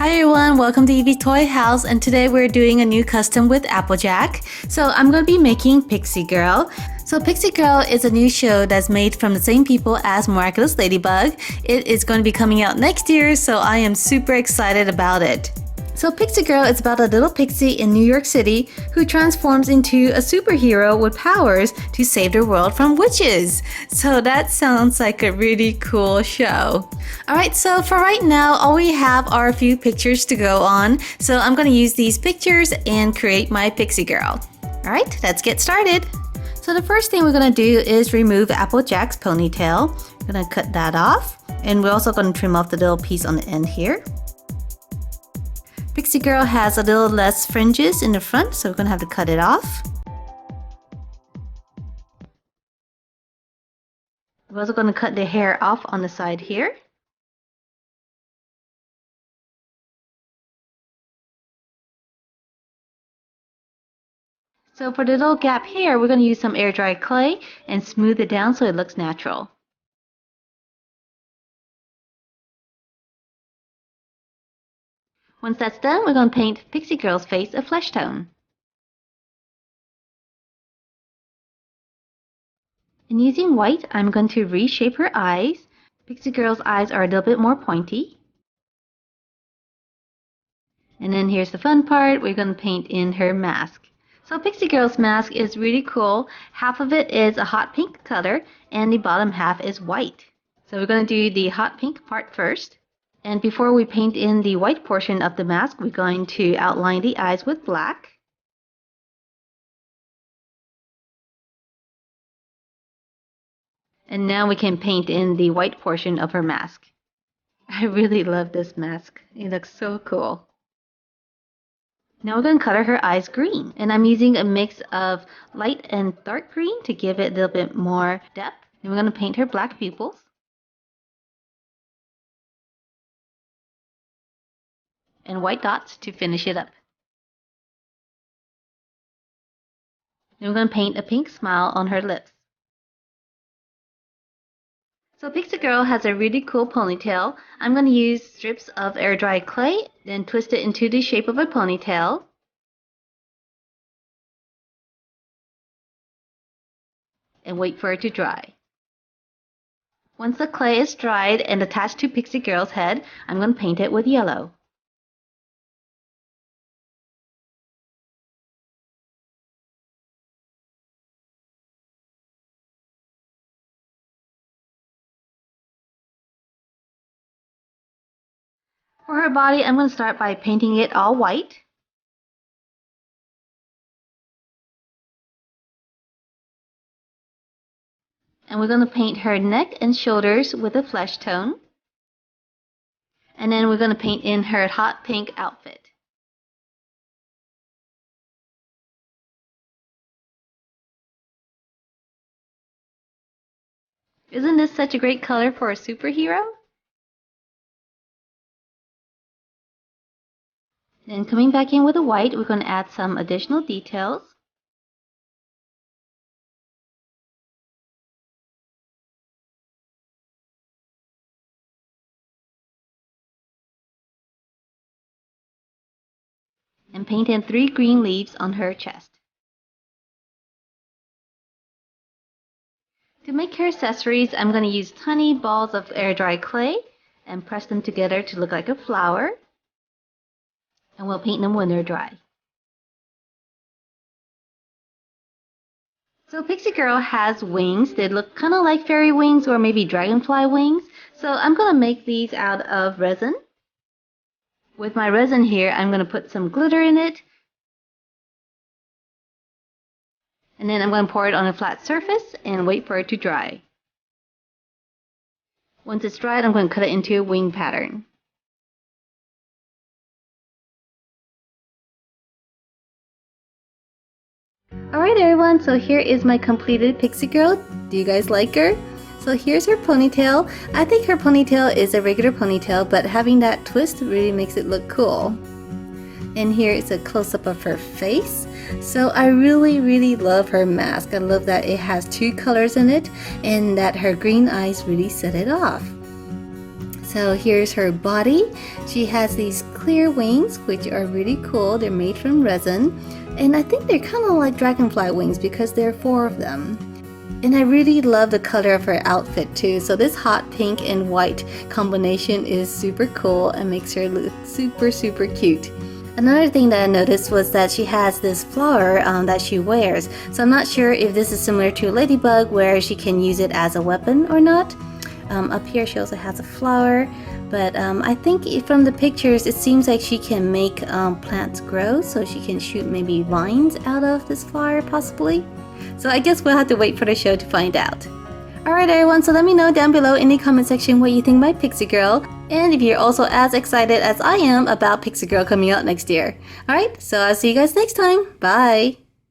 Hi everyone, welcome to Evie's Toy House, and today we're doing a new custom with Applejack. So I'm going to be making Pixie Girl. So Pixie Girl is a new show that's made from the same people as Miraculous Ladybug. It is going to be coming out next year, so I am super excited about it. So Pixie Girl is about a little pixie in New York City who transforms into a superhero with powers to save the world from witches. So that sounds like a really cool show. Alright, so for right now, all we have are a few pictures to go on. So I'm going to use these pictures and create my Pixie Girl. Alright, let's get started. So the first thing we're going to do is remove Applejack's ponytail. We're going to cut that off. And we're also going to trim off the little piece on the end here. Pixie Girl has a little less fringes in the front, so we're going to have to cut it off. We're also going to cut the hair off on the side here. So for the little gap here, we're going to use some air dry clay and smooth it down so it looks natural. Once that's done, we're going to paint Pixie Girl's face a flesh tone. And using white, I'm going to reshape her eyes. Pixie Girl's eyes are a little bit more pointy. And then here's the fun part, we're going to paint in her mask. So Pixie Girl's mask is really cool. Half of it is a hot pink color and the bottom half is white. So we're going to do the hot pink part first. And before we paint in the white portion of the mask, we're going to outline the eyes with black. And now we can paint in the white portion of her mask. I really love this mask. It looks so cool. Now we're going to color her eyes green. And I'm using a mix of light and dark green to give it a little bit more depth. And we're going to paint her black pupils. And white dots to finish it up. Then we're going to paint a pink smile on her lips. So Pixie Girl has a really cool ponytail. I'm going to use strips of air dry clay, then twist it into the shape of a ponytail. And wait for it to dry. Once the clay is dried and attached to Pixie Girl's head, I'm going to paint it with yellow. For her body, I'm going to start by painting it all white. And we're going to paint her neck and shoulders with a flesh tone. And then we're going to paint in her hot pink outfit. Isn't this such a great color for a superhero? Then coming back in with the white, we're going to add some additional details. And paint in 3 green leaves on her chest. To make her accessories, I'm going to use tiny balls of air dry clay and press them together to look like a flower. And we'll paint them when they're dry. So Pixie Girl has wings. They look kind of like fairy wings or maybe dragonfly wings. So I'm going to make these out of resin. With my resin here, I'm going to put some glitter in it. And then I'm going to pour it on a flat surface and wait for it to dry. Once it's dried, I'm going to cut it into a wing pattern. Alright everyone, so here is my completed Pixie Girl. Do you guys like her? So here's her ponytail. I think her ponytail is a regular ponytail, but having that twist really makes it look cool. And here is a close-up of her face. So I really love her mask. I love that it has 2 colors in it and that her green eyes really set it off. So here's her body. She has these clear wings, which are really cool. They're made from resin. And I think they're kind of like dragonfly wings because there are 4 of them. And I really love the color of her outfit too. So this hot pink and white combination is super cool and makes her look super cute. Another thing that I noticed was that she has this flower that she wears. So I'm not sure if this is similar to a ladybug where she can use it as a weapon or not. Up here she also has a flower. But I think from the pictures it seems like she can make plants grow. So she can shoot maybe vines out of this flower possibly. So I guess we'll have to wait for the show to find out. Alright everyone, so let me know down below in the comment section what you think about Pixie Girl. And if you're also as excited as I am about Pixie Girl coming out next year. Alright, so I'll see you guys next time. Bye!